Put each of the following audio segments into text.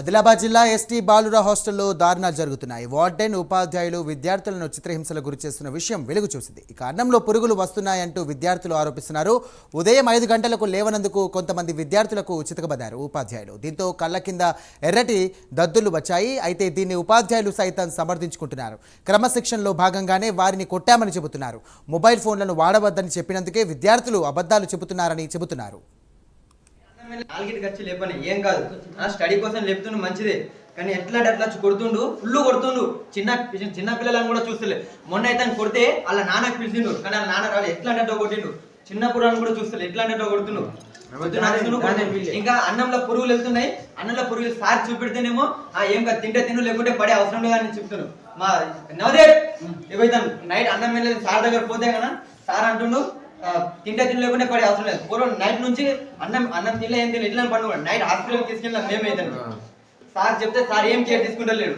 ఆదిలాబాద్ జిల్లా ఎస్టీ బాలుర హాస్టల్లో దారుణాలు జరుగుతున్నాయి. వార్డెన్, ఉపాధ్యాయులు విద్యార్థులను చిత్రహింసలకు గురిచేస్తున్న విషయం వెలుగు చూసింది. ఇక అన్నంలో పురుగులు వస్తున్నాయంటూ విద్యార్థులు ఆరోపిస్తున్నారు. ఉదయం 5 గంటలకు లేవనందుకు కొంతమంది విద్యార్థులకు చితకబడ్డారు ఉపాధ్యాయులు. దీంతో కళ్ళ కింద ఎర్రటి దద్దులు వచ్చాయి. అయితే దీన్ని ఉపాధ్యాయులు సైతం సమర్థించుకుంటున్నారు. క్రమశిక్షణలో భాగంగానే వారిని కొట్టామని చెబుతున్నారు. మొబైల్ ఫోన్లను వాడవద్దని చెప్పినందుకే విద్యార్థులు అబద్ధాలు చెబుతున్నారని చెబుతున్నారు. 4కి వచ్చి లేపని ఏం కాదు, స్టడీ కోసం లేపుతుండు మంచిదే, కానీ ఎట్లా అట్లా కొడుతుండు, ఫుల్ కొడుతుండు. చిన్న పిల్లలను కూడా చూస్తలే. మొన్న అయితే కొడితే వాళ్ళ నాన్నకి పిలిచిండు, కానీ వాళ్ళ నాన్న రాలేదు. ఎట్లా అంటే కొట్టిండు. చిన్న పురాణం కూడా చూస్తలే, ఎట్లా అంటే కొడుతుండు. ఇంకా అన్నంలో పురుగులు వెళ్తున్నాయి. అన్నంలో పురుగులు సార్ చూపెడితేనేమో ఏం కాదు, తింటే తిను, లేకుంటే పడే అవసరం లేదని చెప్తున్నాను. మా నవదేవ్ ఏవైతే నైట్ అన్నం వెళ్ళలేదు సార్ దగ్గర పోతే కదా సార్ అంటుండు తింటే తిన లేకుండా పడే అవసరం లేదు. పూర్వం నైట్ నుంచి అన్నం తినలే, ఏం తినలేదు, ఎట్లా పండుగ నైట్ హాస్పిటల్కి తీసుకెళ్ళినా మేమైతే సార్ చెప్తే సార్ ఏం కేర్ తీసుకుంటలేడు.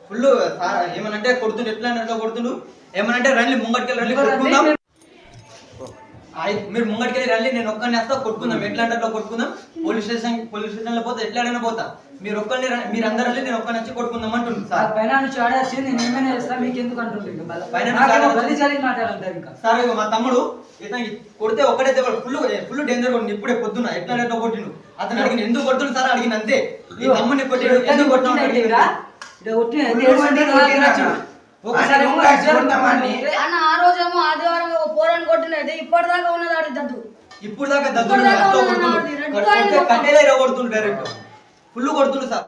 ఫుల్ సార్ ఏమనంటే కొడుతుండు, ఎట్లా అంటే కొడుతుండు. ఏమనంటే రండి ముంగటికి రండి కొట్టుకుందాం, మీరు ముంగటికి రండి, నేను ఒక్కరిని వేస్తా కొట్టుకుందాం, ఎట్లా అంటే కొట్టుకుందాం. పోలీస్ స్టేషన్ లో పోతే ఎట్లాడైనా పోతా, మీరు ఒక్కరిని మీరు అందరూ వెళ్ళి నేను ఒక్కరిని వచ్చి కొట్టుకుందాం అంటుండు సార్. సార్ మా తమ్ముడు ఇతను కొడితే ఒక్కడైతే ఫుల్ డేంజర్ కొట్టింది. ఇప్పుడే పొద్దున ఎట్లా అంటే కొట్టిండు. అతను అడిగిన ఎందుకు కొడుతుంది సార్ అడిగిన అంతే. ఈ తమ్ముడిని కొట్టాడు, ఎందుకు కొట్టిన ఇప్పుడు దాకా కొడుతుండు, డైరెక్ట్ ఫుల్ కొడుతుండు సార్.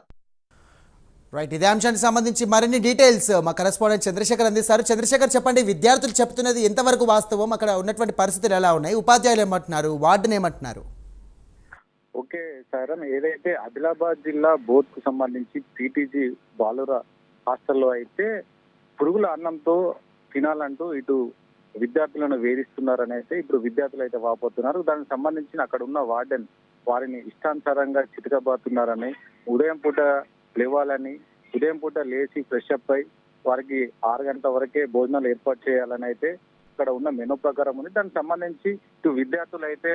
రైట్, ఇదే అంశానికి సంబంధించి మరిన్ని డీటెయిల్స్ మా కరెస్పాండెంట్ చంద్రశేఖర్ అందిస్తారు. చంద్రశేఖర్, చెప్పండి, విద్యార్థులు చెప్తున్నది ఎంతవరకు వాస్తవం, అక్కడ ఉన్నటువంటి పరిస్థితులు ఎలా ఉన్నాయి, ఉపాధ్యాయులు ఏమంటున్నారు, వార్డెన్ ఏమంటున్నారు? ఓకే సార్, ఏదైతే ఆదిలాబాద్ జిల్లా బోర్డ్ కు సంబంధించి పీటీజీ బాలుర హాస్టల్లో అయితే పురుగుల అన్నంతో తినాలంటూ ఇటు విద్యార్థులను వేధిస్తున్నారని అయితే ఇప్పుడు విద్యార్థులు అయితే వాపోతున్నారు. దానికి సంబంధించి అక్కడ ఉన్న వార్డెన్ వారిని ఇష్టానుసారంగా చితకబాతున్నారని, ఉదయం పూట లేవాలని, ఉదయం పూట లేచి ఫ్రెష్ అప్ అయి వారికి 6 గంటల వరకే భోజనాలు ఏర్పాటు చేయాలని అయితే ఇక్కడ ఉన్న మెనూ ప్రకారం ఉంది. దానికి సంబంధించి ఇటు విద్యార్థులు అయితే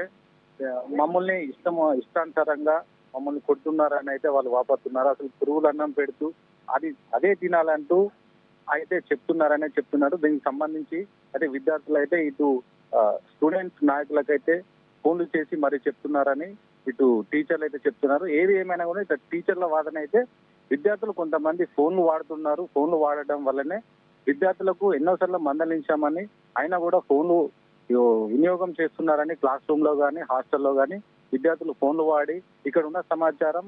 మమ్మల్ని ఇష్టానుసారంగా మమ్మల్ని కొడుతున్నారని అయితే వాళ్ళు వాపోతున్నారు. అసలు పురుగులు అన్నం పెడుతూ అదే తినాలంటూ అయితే చెప్తున్నారు. దీనికి సంబంధించి అయితే విద్యార్థులు అయితే ఇటు స్టూడెంట్స్ నాయకులకైతే ఫోన్లు చేసి మరి చెప్తున్నారని ఇటు టీచర్లు అయితే చెప్తున్నారు. ఏది ఏమైనా కూడా ఇటు టీచర్ల వాదన అయితే విద్యార్థులు కొంతమంది ఫోన్లు వాడుతున్నారు. ఫోన్లు వాడడం వల్లనే విద్యార్థులకు ఎన్నోసార్లు మందలించామని, అయినా కూడా ఫోన్లు వినియోగం చేస్తున్నారని క్లాస్ రూమ్ లో కానీ హాస్టల్లో కానీ విద్యార్థులు ఫోన్లు వాడి ఇక్కడ ఉన్న సమాచారం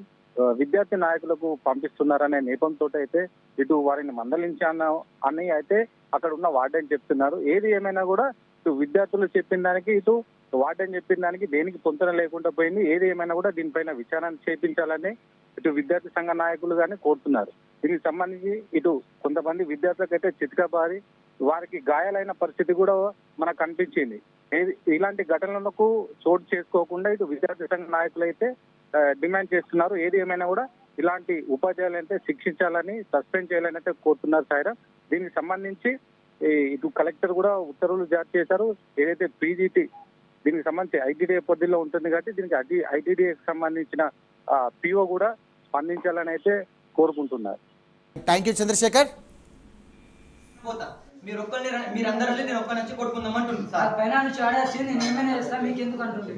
విద్యార్థి నాయకులకు పంపిస్తున్నారనే నేపంతో అయితే ఇటు వారిని మందలించాను అని అయితే అక్కడ ఉన్న వార్డెన్ చెప్తున్నారు. ఏది ఏమైనా కూడా ఇటు విద్యార్థులు చెప్పిన దానికి ఇటు వార్డెన్ చెప్పిన దానికి దేనికి పొంతన లేకుండా పోయింది. ఏది ఏమైనా కూడా దీనిపైన విచారణ చేయించాలని ఇటు విద్యార్థి సంఘ నాయకులు కానీ కోరుతున్నారు. దీనికి సంబంధించి ఇటు కొంతమంది విద్యార్థులకు అయితే చితకబారి వారికి గాయాలైన పరిస్థితి కూడా మనకు కనిపించింది. ఇలాంటి ఘటనలకు చోటు చేసుకోకుండా ఇటు విద్యార్థి సంఘ నాయకులు అయితే డిమాండ్ చేస్తున్నారు. ఏది ఏమైనా కూడా ఇలాంటి ఉపాధ్యాయులు అయితే శిక్షించాలని, సస్పెండ్ చేయాలని అయితే కోరుతున్నారు సాయిరా. దీనికి సంబంధించి ఇటు కలెక్టర్ కూడా ఉత్తర్వులు జారీ చేశారు. ఏదైతే పీజీటీ దీనికి సంబంధించి ఐటీడీఏ పరిధిలో ఉంటుంది కాబట్టి దీనికి ఐటీడీఏకి సంబంధించిన పిఓ కూడా స్పందించాలని అయితే కోరుకుంటున్నారు. Thank you Chandrashekar. మీరు ఒక్కరిని మీరు అందరూ నేను ఒక్క నుంచి కొట్టుకుందాం అంటుంది సార్. పైన నుంచి ఆడేసి నేను ఏమైనా చేస్తా, మీకు ఎందుకు అంటుంది.